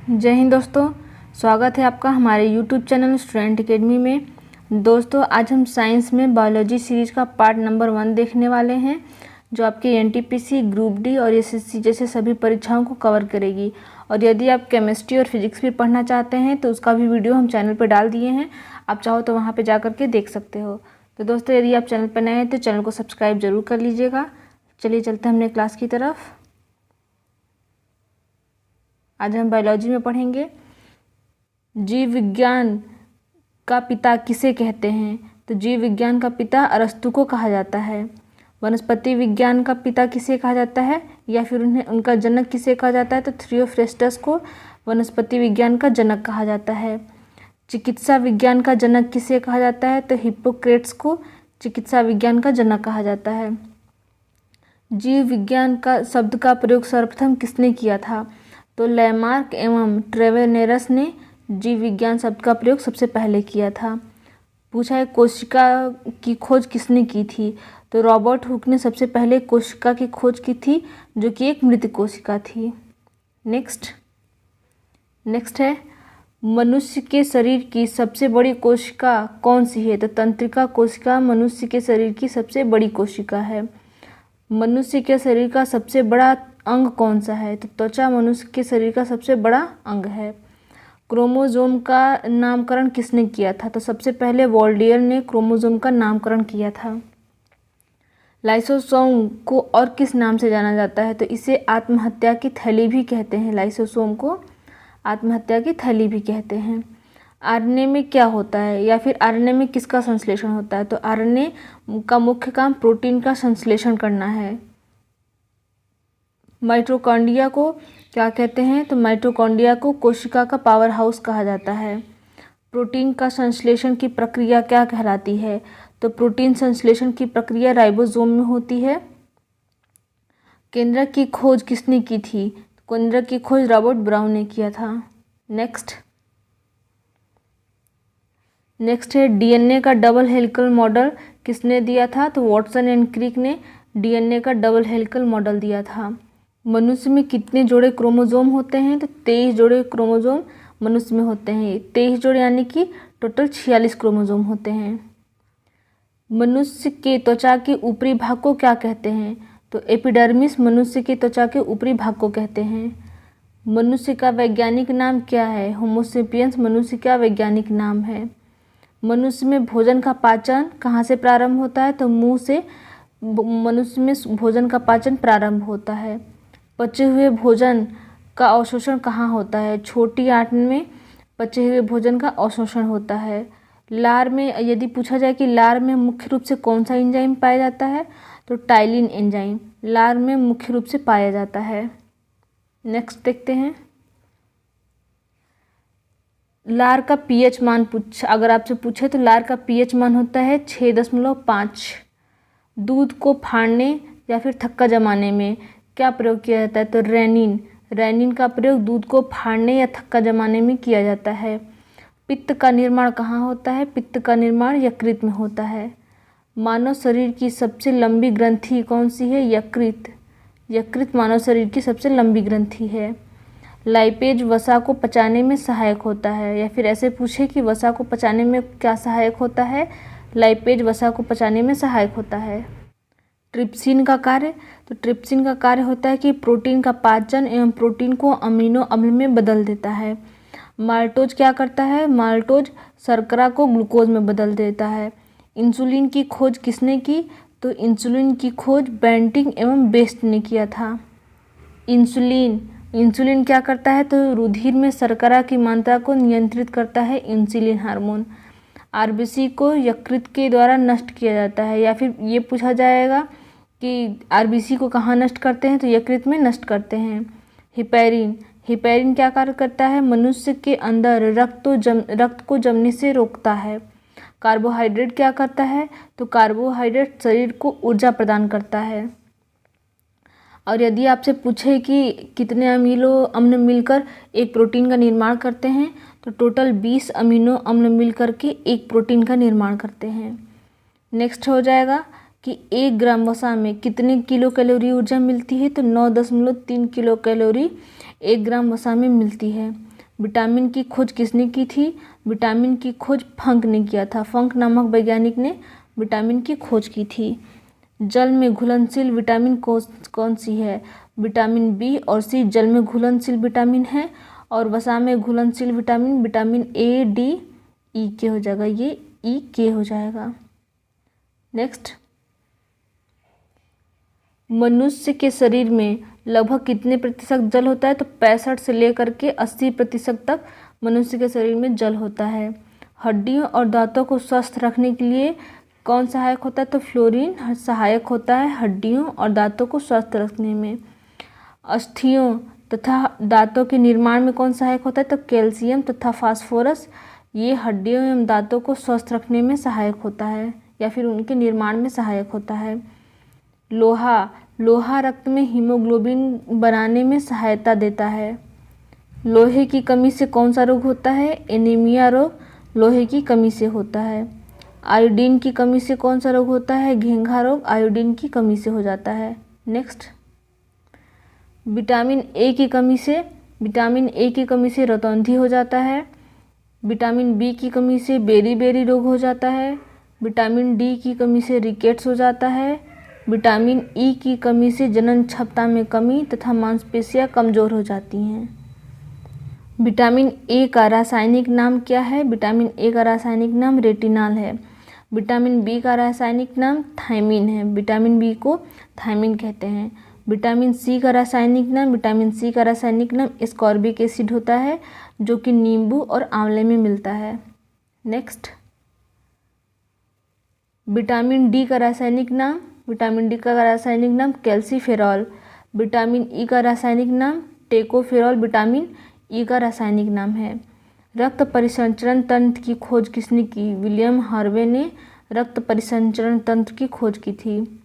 जय हिंद दोस्तों, स्वागत है आपका हमारे YouTube चैनल स्टूडेंट एकेडमी में। दोस्तों आज हम साइंस में बायोलॉजी सीरीज का पार्ट नंबर 1 देखने वाले हैं, जो आपके एनटीपीसी, ग्रुप डी और एसएससी जैसे सभी परीक्षाओं को कवर करेगी। और यदि आप केमिस्ट्री और फिजिक्स भी पढ़ना चाहते हैं तो उसका भी वीडियो हम चैनल पर डाल दिए हैं, आप चाहो तो वहाँ पर जा करके देख सकते हो। तो दोस्तों यदि आप चैनल पर नए हैं तो चैनल को सब्सक्राइब जरूर कर लीजिएगा। चलिए चलते हैं हमने क्लास की तरफ। आज हम बायोलॉजी में पढ़ेंगे जीव विज्ञान का पिता किसे कहते हैं। तो जीव विज्ञान का पिता अरस्तु को कहा जाता है। वनस्पति विज्ञान का पिता किसे कहा जाता है, या फिर उनका जनक किसे कहा जाता है, तो थियोफ्रेस्टस को वनस्पति विज्ञान का जनक कहा जाता है। चिकित्सा विज्ञान का जनक किसे कहा जाता है, तो हिप्पोक्रेट्स को चिकित्सा विज्ञान का जनक कहा जाता है। जीव विज्ञान का शब्द का प्रयोग सर्वप्रथम किसने किया था, तो लैमार्क एवं ट्रेवेनेरस ने जीव विज्ञान शब्द का प्रयोग सबसे पहले किया था। पूछा है कोशिका की खोज किसने की थी, तो रॉबर्ट हुक ने सबसे पहले कोशिका की खोज की थी, जो कि एक मृत कोशिका थी। नेक्स्ट है मनुष्य के शरीर की सबसे बड़ी कोशिका कौन सी है, तो तंत्रिका कोशिका मनुष्य के शरीर की सबसे बड़ी कोशिका है। मनुष्य के शरीर का सबसे बड़ा अंग कौन सा है, तो त्वचा मनुष्य के शरीर का सबसे बड़ा अंग है। क्रोमोसोम का नामकरण किसने किया था, तो सबसे पहले वॉल्डियर ने क्रोमोसोम का नामकरण किया था। लाइसोसोम को और किस नाम से जाना जाता है, तो इसे आत्महत्या की थैली भी कहते हैं। लाइसोसोम को आत्महत्या की थैली भी कहते हैं। आरएनए में क्या होता है, या फिर आरएनए में किसका संश्लेषण होता है, तो आरएनए का मुख्य काम प्रोटीन का संश्लेषण करना है। माइटोकॉन्ड्रिया को क्या कहते हैं, तो माइटोकॉन्ड्रिया को कोशिका का पावर हाउस कहा जाता है। प्रोटीन का संश्लेषण की प्रक्रिया क्या कहलाती है, तो प्रोटीन संश्लेषण की प्रक्रिया राइबोसोम में होती है। केंद्रक की खोज किसने की थी, केंद्रक की खोज रॉबर्ट ब्राउन ने किया था। नेक्स्ट है डीएनए का डबल हेलिकल मॉडल किसने दिया था, तो वॉटसन एंड क्रिक ने डीएनए का डबल हेलिकल मॉडल दिया था। मनुष्य में कितने जोड़े क्रोमोसोम होते हैं, तो 23 जोड़े क्रोमोसोम मनुष्य में होते हैं। 23 जोड़े यानी कि टोटल 46 क्रोमोसोम होते हैं। मनुष्य के त्वचा के ऊपरी भाग को क्या कहते हैं, तो एपिडर्मिस मनुष्य के त्वचा के ऊपरी भाग को कहते हैं। मनुष्य का वैज्ञानिक नाम क्या है, होमोसेपियंस मनुष्य का वैज्ञानिक नाम है। मनुष्य में भोजन का पाचन कहाँ से प्रारंभ होता है, तो मुंह से मनुष्य में भोजन का पाचन प्रारंभ होता है। पचे हुए भोजन का अवशोषण कहाँ होता है, छोटी आंत में पचे हुए भोजन का अवशोषण होता है। लार में यदि पूछा जाए कि लार में मुख्य रूप से कौन सा एंजाइम पाया जाता है, तो टाइलिन एंजाइम लार में मुख्य रूप से पाया जाता है। नेक्स्ट देखते हैं लार का पीएच मान अगर आपसे पूछे तो लार का पीएच मान होता है 6.5। दूध को फाड़ने या फिर थक्का जमाने में क्या प्रयोग किया जाता है, तो रेनिन का प्रयोग दूध को फाड़ने या थक्का जमाने में किया जाता है। पित्त का निर्माण कहाँ होता है, पित्त का निर्माण यकृत में होता है। मानव शरीर की सबसे लंबी ग्रंथि कौन सी है, यकृत मानव शरीर की सबसे लंबी ग्रंथि है। लाइपेज वसा को पचाने में सहायक होता है, या फिर ऐसे पूछे कि वसा को पचाने में क्या सहायक होता है, लाइपेज वसा को पचाने में सहायक होता है। ट्रिप्सिन का कार्य, तो ट्रिप्सिन का कार्य होता है कि प्रोटीन का पाचन एवं प्रोटीन को अमीनो अम्ल में बदल देता है। माल्टोज क्या करता है, माल्टोज शर्करा को ग्लूकोज में बदल देता है। इंसुलिन की खोज किसने की, तो इंसुलिन की खोज बेंटिंग एवं बेस्ट ने किया था। इंसुलिन क्या करता है, तो रुधिर में शर्करा की मात्रा को नियंत्रित करता है इंसुलिन हार्मोन। आरबीसी को यकृत के द्वारा नष्ट किया जाता है, या फिर ये पूछा जाएगा कि आरबीसी को कहाँ नष्ट करते हैं, तो यकृत में नष्ट करते हैं। हिपैरिन क्या कार्य करता है, मनुष्य के अंदर रक्त को जमने से रोकता है। कार्बोहाइड्रेट क्या करता है, तो कार्बोहाइड्रेट शरीर को ऊर्जा प्रदान करता है। और यदि आपसे पूछे कि कितने अमीनो अम्ल मिलकर एक प्रोटीन का निर्माण करते हैं, तो टोटल 20 अमीनो अम्ल मिलकर के एक प्रोटीन का निर्माण करते हैं। नेक्स्ट हो जाएगा कि 1 ग्राम वसा में कितने किलो कैलोरी ऊर्जा मिलती है, तो 9.3 किलो कैलोरी 1 ग्राम वसा में मिलती है। विटामिन की खोज किसने की थी? विटामिन की खोज फंक ने किया था। फंक नामक वैज्ञानिक ने विटामिन की खोज की थी। जल में घुलनशील विटामिन कौन सी है? विटामिन बी और सी जल में घुलनशील विटामिन है। और वसा में घुलनशील विटामिन विटामिन ए, डी, ई के हो जाएगा, ये ई के हो जाएगा। नेक्स्ट, मनुष्य के शरीर में लगभग कितने प्रतिशत जल होता है? तो 65 से लेकर के 80% तक मनुष्य के शरीर में जल होता है। हड्डियों और दांतों को स्वस्थ रखने के लिए कौन सहायक होता है? तो फ्लोरीन सहायक होता है हड्डियों और दांतों को स्वस्थ रखने में। अस्थियों तथा दांतों के निर्माण में कौन सहायक होता है? तो कैल्शियम तथा फास्फोरस, ये हड्डियों एवं दांतों को स्वस्थ रखने में सहायक होता है या फिर उनके निर्माण में सहायक होता है। लोहा रक्त में हीमोग्लोबिन बनाने में सहायता देता है। लोहे की कमी से कौन सा रोग होता है? एनीमिया रोग लोहे की कमी से होता है। आयोडीन की कमी से कौन सा रोग होता है? घेंघा रोग आयोडीन की कमी से हो जाता है। नेक्स्ट, विटामिन ए की कमी से रतौंधी हो जाता है। विटामिन बी की कमी से बेरी रोग हो जाता है। विटामिन डी की कमी से रिकेट्स हो जाता है। विटामिन ई की कमी से जनन क्षमता में कमी तथा मांसपेशियां कमजोर हो जाती हैं। विटामिन ए का रासायनिक नाम क्या है? विटामिन ए का रासायनिक नाम रेटिनॉल है। विटामिन बी का रासायनिक नाम थायमिन है। विटामिन बी को थायमिन कहते हैं। विटामिन सी का रासायनिक नाम एस्कॉर्बिक एसिड होता है, जो कि नींबू और आंवले में मिलता है। नेक्स्ट, विटामिन डी का रासायनिक नाम कैल्सीफेरॉल। विटामिन ई का रासायनिक नाम टेकोफेरॉल विटामिन ई का रासायनिक नाम है। रक्त परिसंचरण तंत्र की खोज किसने की? विलियम हार्वे ने रक्त परिसंचरण तंत्र की खोज की थी।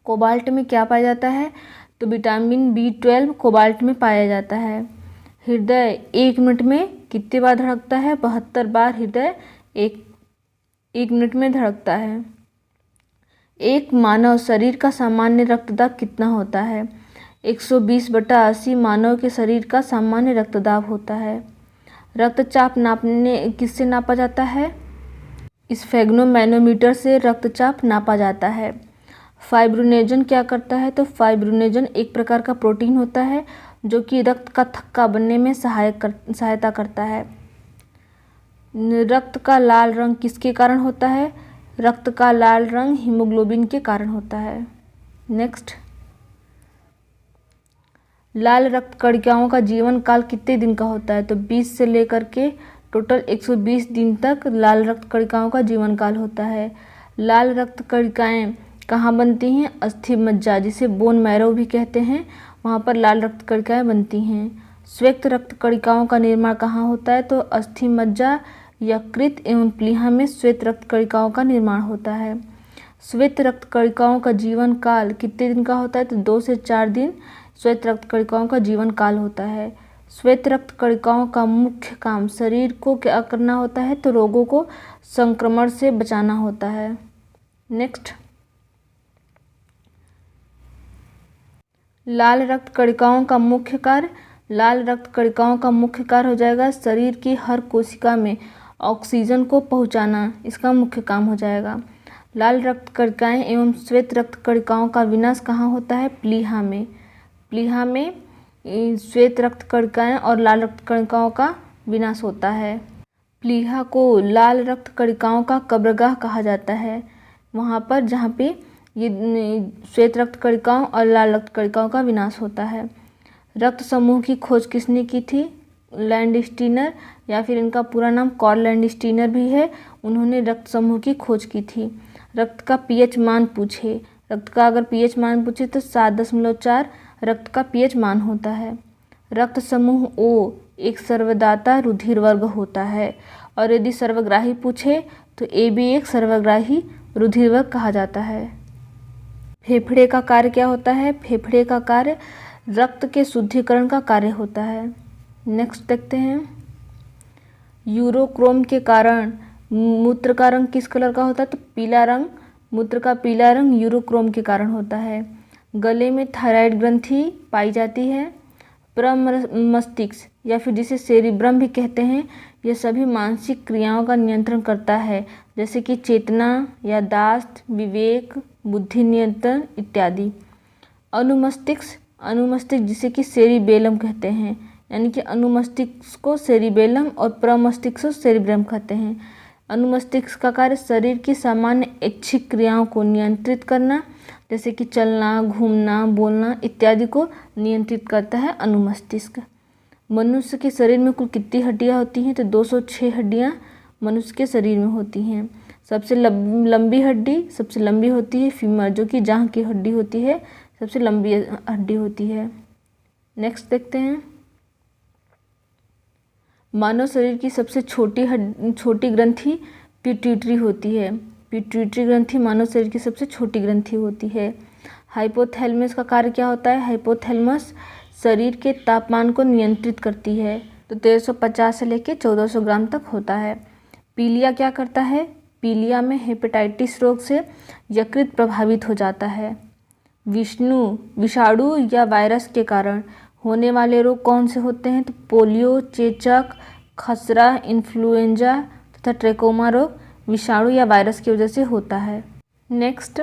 कोबाल्ट में क्या पाया जाता है? तो विटामिन B12 कोबाल्ट में पाया जाता है। हृदय 1 मिनट में कितनी बार धड़कता है? 72 बार हृदय एक मिनट में धड़कता है। एक मानव शरीर का सामान्य रक्तदाब कितना होता है? 120/80 मानव के शरीर का सामान्य रक्तदाब होता है। रक्तचाप नापने किससे नापा जाता है? स्फेग्नोमैनोमीटर से रक्तचाप नापा जाता है। फाइब्रोनेजन क्या करता है? तो फाइब्रोनेजन एक प्रकार का प्रोटीन होता है जो कि रक्त का थक्का बनने में सहायता करता है। रक्त का लाल रंग किसके कारण होता है? रक्त का लाल रंग हीमोग्लोबिन के कारण होता है। नेक्स्ट, लाल रक्त कणिकाओं का जीवन काल कितने दिन का होता है? तो 20 से लेकर के टोटल 120 दिन तक लाल रक्त कणिकाओं का जीवन काल होता है। लाल रक्त कणिकाएं कहाँ बनती हैं? अस्थि मज्जा, जिसे बोन मैरो भी कहते हैं, वहाँ पर लाल रक्त कणिकाएं बनती हैं। श्वेत रक्त कणिकाओं का निर्माण कहाँ होता है? तो अस्थि मज्जा, यकृत एवं प्लीहा में श्वेत रक्त कणिकाओं का निर्माण होता है। श्वेत रक्त कणिकाओं का जीवन काल कितने दिन का होता है? तो 2 से 4 दिन श्वेत रक्त कणिकाओं का जीवन काल होता है। श्वेत रक्त कणिकाओं का मुख्य काम शरीर को क्या करना होता है? तो रोगों को संक्रमण से बचाना होता है। नेक्स्ट, लाल रक्त कणिकाओं का मुख्य कार्य हो जाएगा शरीर की हर कोशिका में ऑक्सीजन को पहुंचाना, इसका मुख्य काम हो जाएगा। लाल रक्त कणिकाएं एवं श्वेत रक्त कणिकाओं का विनाश कहाँ होता है? प्लीहा में श्वेत रक्त कणिकाएं और लाल रक्त कणिकाओं का विनाश होता है। प्लीहा को लाल रक्त कणिकाओं का कब्रगाह कहा जाता है, वहाँ पर जहाँ पे ये श्वेत रक्त कणिकाओं और लाल रक्त कणिकाओं का विनाश होता है। रक्त समूह की खोज किसने की थी? लैंडस्टीनर, या फिर इनका पूरा नाम कार्ल लैंडस्टीनर भी है। उन्होंने रक्त समूह की खोज की थी। रक्त का पीएच मान पूछे, रक्त का अगर पीएच मान पूछे तो 7.4 रक्त का पीएच मान होता है। रक्त समूह O एक सर्वदाता रुधिर वर्ग होता है, और यदि सर्वग्राही पूछे तो A भी एक सर्वग्राही रुधिर वर्ग कहा जाता है। फेफड़े का कार्य क्या होता है? फेफड़े का कार्य रक्त के शुद्धिकरण का कार्य होता है। नेक्स्ट देखते हैं, यूरोक्रोम के कारण मूत्र का रंग किस कलर का होता है? तो पीला रंग, मूत्र का पीला रंग यूरोक्रोम के कारण होता है। गले में थायराइड ग्रंथि पाई जाती है। प्रमस्तिष्क या फिर जिसे सेरिब्रम भी कहते हैं, यह सभी मानसिक क्रियाओं का नियंत्रण करता है, जैसे कि चेतना, याददाश्त, विवेक, बुद्धि नियंत्रण इत्यादि। अनुमस्तिष्क जिसे कि सेरिबेलम कहते हैं, यानी कि अनुमस्तिष्क को सेरिबेलम और प्रमस्तिष्क को सेरिब्रम कहते हैं। अनुमस्तिष्क का कार्य शरीर की सामान्य ऐच्छिक क्रियाओं को नियंत्रित करना, जैसे कि चलना, घूमना, बोलना इत्यादि को नियंत्रित करता है अनुमस्तिष्क। मनुष्य के शरीर में कुल कितनी हड्डियां होती हैं? तो 206 हड्डियां मनुष्य के शरीर में होती हैं। सबसे लंबी हड्डी सबसे लंबी होती है फीमर, जो कि जांघ की हड्डी होती है, सबसे लंबी हड्डी होती है। नेक्स्ट देखते हैं, मानव शरीर की सबसे छोटी ग्रंथि पिट्यूटरी होती है। पिट्यूटरी ग्रंथि मानव शरीर की सबसे छोटी ग्रंथि होती है। हाइपोथैलेमस का कार्य क्या होता है? हाइपोथैलेमस शरीर के तापमान को नियंत्रित करती है, तो 1350 से लेकर 1400 ग्राम तक होता है। पीलिया क्या करता है? पीलिया में हेपेटाइटिस रोग से यकृत प्रभावित हो जाता है। विषाणु या वायरस के कारण होने वाले रोग कौन से होते हैं? तो पोलियो, चेचक, खसरा, इन्फ्लुएंजा तथा ट्रेकोमा रोग विषाणु या वायरस की वजह से होता है। नेक्स्ट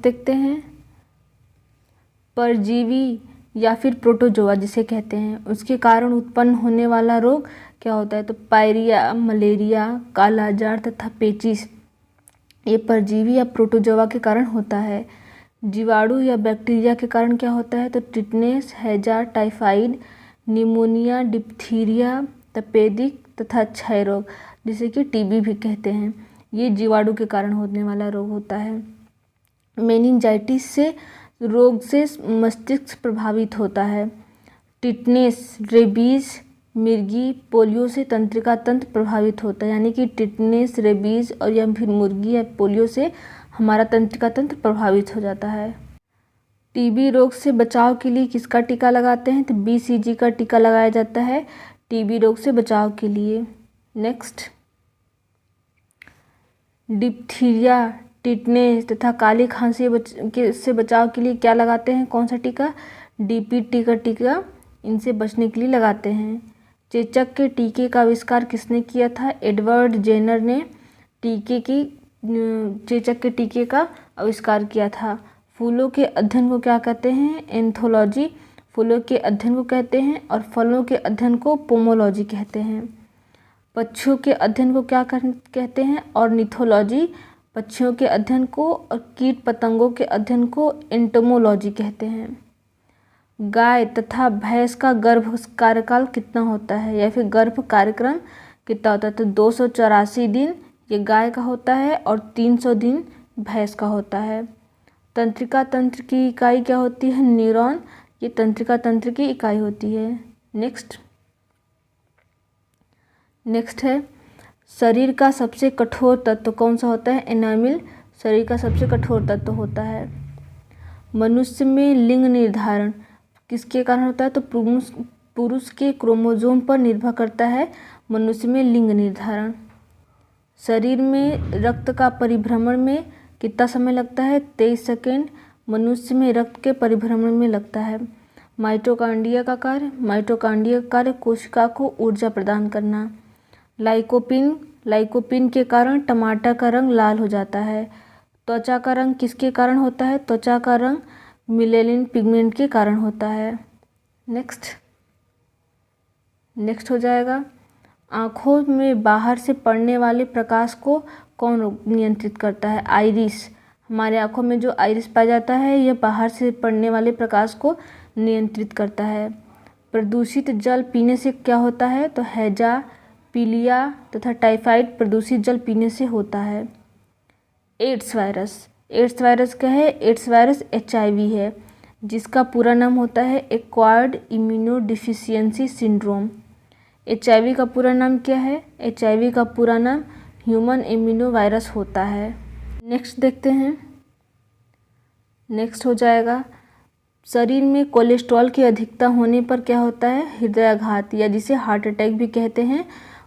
देखते हैं, परजीवी या फिर प्रोटोजोआ जिसे कहते हैं, उसके कारण उत्पन्न होने वाला रोग क्या होता है? तो पायरिया, मलेरिया, कालाजार तथा पेचिस, ये परजीवी या प्रोटोजोआ के कारण होता है। जीवाणु या बैक्टीरिया के कारण क्या होता है? तो टिटनेस, हैजा, टाइफाइड, निमोनिया, डिप्थीरिया, तपेदिक तथा क्षय रोग जिसे कि टीबी भी कहते हैं, ये जीवाणु के कारण होने वाला रोग होता है। मेनिंजाइटिस से रोग से मस्तिष्क प्रभावित होता है। टिटनेस, रेबीज, मिर्गी, पोलियो से तंत्रिका तंत्र प्रभावित होता है, यानी कि टिटनेस, रेबीज और या फिर मुर्गी या पोलियो से हमारा तंत्रिका तंत्र प्रभावित हो जाता है। टीबी रोग से बचाव के लिए किसका टीका लगाते हैं? तो BCG का टीका लगाया जाता है टीबी रोग से बचाव के लिए। नेक्स्ट, डिप्थीरिया, टिटनेस तथा काली खांसी से बचाव के लिए क्या लगाते हैं? कौन सा टीका? DPT का टीका इनसे बचने के लिए लगाते हैं। चेचक के टीके का आविष्कार किसने किया था? एडवर्ड जेनर ने चेचक के टीके का आविष्कार किया था। फूलों के अध्ययन को क्या कहते हैं? एंथोलॉजी फूलों के अध्ययन को कहते हैं, और फलों के अध्ययन को पोमोलॉजी कहते हैं। पक्षियों के अध्ययन को क्या कहते हैं? ऑर्निथोलॉजी पक्षियों के अध्ययन को, और कीट पतंगों के अध्ययन को एंटोमोलॉजी कहते हैं। गाय तथा भैंस का गर्भ कार्यकाल कितना होता है, या फिर गर्भ कार्यक्रम कितना होता है? तो 284 दिन ये गाय का होता है और 300 दिन भैंस का होता है। तंत्रिका तंत्र की इकाई क्या होती है? न्यूरॉन, ये तंत्रिका तंत्र की इकाई होती है। नेक्स्ट है, शरीर का सबसे कठोर तत्व कौन सा होता है? एनामिल शरीर का सबसे कठोर तत्व होता है। मनुष्य में लिंग निर्धारण किसके कारण होता है? तो पुरुष के क्रोमोसोम पर निर्भर करता है मनुष्य में लिंग निर्धारण। शरीर में रक्त का परिभ्रमण में कितना समय लगता है? 23 सेकेंड मनुष्य में रक्त के परिभ्रमण में लगता है। माइटोकांड्रिया का कार्य कोशिका को ऊर्जा प्रदान करना। लाइकोपिन के कारण टमाटर का रंग लाल हो जाता है। त्वचा का रंग किसके कारण होता है? त्वचा का रंग मिलेनिन पिगमेंट के कारण होता है। नेक्स्ट हो जाएगा, आँखों में बाहर से पड़ने वाले प्रकाश को कौन नियंत्रित करता है? आइरिस, हमारे आँखों में जो आइरिस पाया जाता है यह बाहर से पड़ने वाले प्रकाश को नियंत्रित करता है। प्रदूषित जल पीने से क्या होता है? तो हैजा, पीलिया तथा टाइफाइड प्रदूषित जल पीने से होता है। एड्स वायरस क्या है? एड्स वायरस HIV है, जिसका पूरा नाम होता है एक्वायर्ड इम्यूनोडिफिशियेंसी सिंड्रोम। HIV का पूरा नाम क्या है? HIV का पूरा नाम ह्यूमन इम्यूनो वायरस होता है। नेक्स्ट देखते हैं, नेक्स्ट हो जाएगा, शरीर में कोलेस्ट्रॉल की अधिकता होने पर क्या होता है? हृदयाघात, या जिसे हार्ट अटैक भी कहते हैं,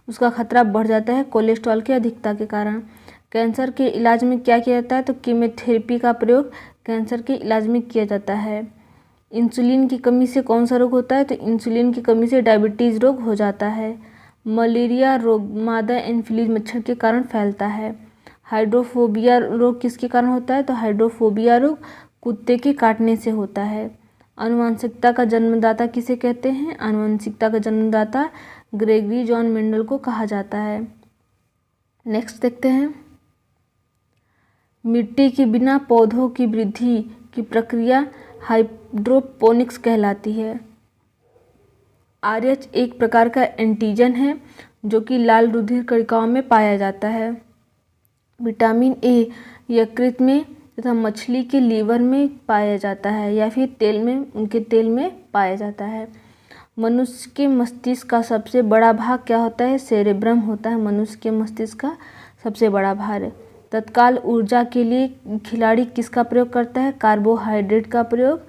उसका खतरा बढ़ जाता है कोलेस्ट्रॉल की अधिकता के कारण। कैंसर के इलाज में क्या किया जाता है? तो कीमोथेरेपी का प्रयोग कैंसर के इलाज में किया जाता है। इंसुलिन की कमी से कौन सा रोग होता है? तो इंसुलिन की कमी से डायबिटीज़ रोग हो जाता है। मलेरिया रोग मादा एनोफिलीज मच्छर के कारण फैलता है। हाइड्रोफोबिया रोग किसके कारण होता है? तो हाइड्रोफोबिया रोग कुत्ते के काटने से होता है। आनुवंशिकता का जन्मदाता किसे कहते हैं? आनुवंशिकता का जन्मदाता ग्रेगरी जॉन मेंडल को कहा जाता है। नेक्स्ट देखते हैं, मिट्टी के बिना पौधों की वृद्धि की प्रक्रिया हाइड्रोपोनिक्स कहलाती है। RH एक प्रकार का एंटीजन है जो कि लाल रुधिर कणिकाओं में पाया जाता है। विटामिन ए यकृत में तथा मछली के लीवर में पाया जाता है या फिर उनके तेल में पाया जाता है। मनुष्य के मस्तिष्क का सबसे बड़ा भाग क्या होता है? सेरेब्रम होता है मनुष्य के मस्तिष्क का सबसे बड़ा भाग। तत्काल ऊर्जा के लिए खिलाड़ी किसका प्रयोग करता है? कार्बोहाइड्रेट का प्रयोग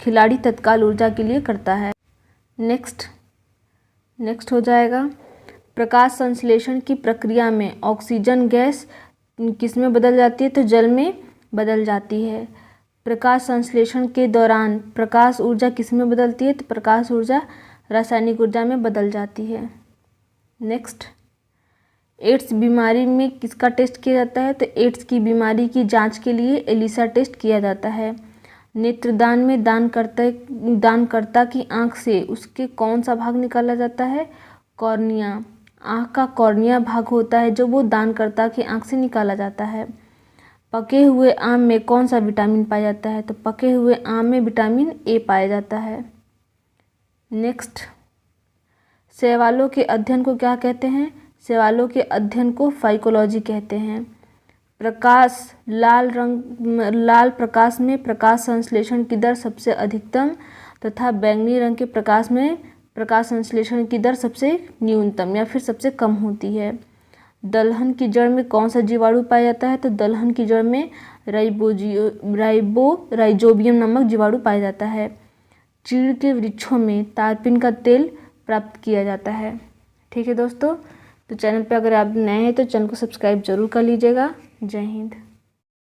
खिलाड़ी तत्काल ऊर्जा के लिए करता है। नेक्स्ट हो जाएगा, प्रकाश संश्लेषण की प्रक्रिया में ऑक्सीजन गैस किस में बदल जाती है? तो जल में बदल जाती है। प्रकाश संश्लेषण के दौरान प्रकाश ऊर्जा किस में बदलती है? तो प्रकाश ऊर्जा रासायनिक ऊर्जा में बदल जाती है। नेक्स्ट, एड्स बीमारी में किसका टेस्ट किया जाता है? तो एड्स की बीमारी की जांच के लिए एलिसा टेस्ट किया जाता है। नेत्रदान में दानकर्ता की आंख से उसके कौन सा भाग निकाला जाता है? कॉर्निया। आंख का कॉर्निया भाग होता है जो वो दानकर्ता की आंख से निकाला जाता है। पके हुए आम में कौन सा विटामिन पाया जाता है? तो पके हुए आम में विटामिन ए पाया जाता है। नेक्स्ट, शैवालों के अध्ययन को क्या कहते हैं? शैवालों के अध्ययन को फाइकोलॉजी कहते हैं। लाल प्रकाश में प्रकाश संश्लेषण की दर सबसे अधिकतम तथा बैंगनी रंग के प्रकाश में प्रकाश संश्लेषण की दर सबसे न्यूनतम या फिर सबसे कम होती है। दलहन की जड़ में कौन सा जीवाणु पाया जाता है? तो दलहन की जड़ में राइजोबियम नामक जीवाणु पाया जाता है। चीड़ के वृक्षों में तारपीन का तेल प्राप्त किया जाता है। ठीक है दोस्तों, तो चैनल पे अगर आप नए हैं तो चैनल को सब्सक्राइब जरूर कर लीजिएगा। जय हिंद।